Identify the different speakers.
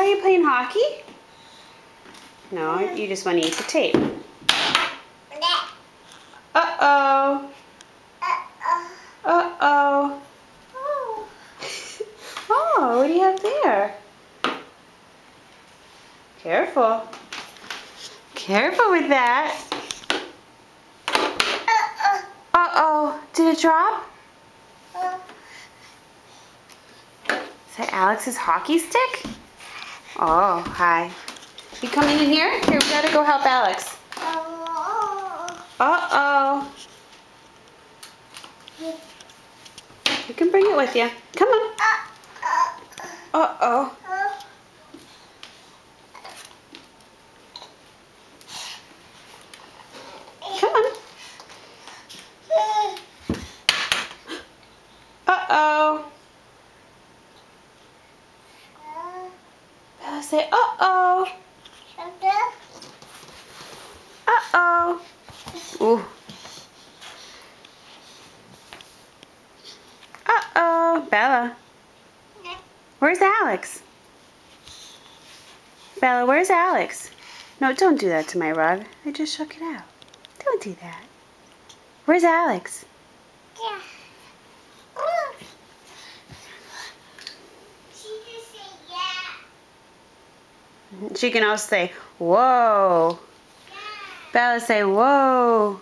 Speaker 1: you playing hockey? No, you just want to eat the tape. Uh-oh. Uh-oh. Oh, what do you have there? Careful. Careful with that. Uh-oh. Did it drop? Is that Alex's hockey stick? Oh, hi. You coming in here? Here, we gotta go help Alex. Uh-oh. You can bring it with you. Come on. Uh-oh. Come on. Uh-oh. Bella, say uh-oh. Uh-oh. Ooh. Uh-oh. Bella. Where's Alex? Bella, where's Alex? No, don't do that to my rug. I just shook it out. Don't do that. Where's Alex?
Speaker 2: Yeah. She can say yeah.
Speaker 1: She can also say, whoa.
Speaker 2: Yeah.
Speaker 1: Bella, say, whoa.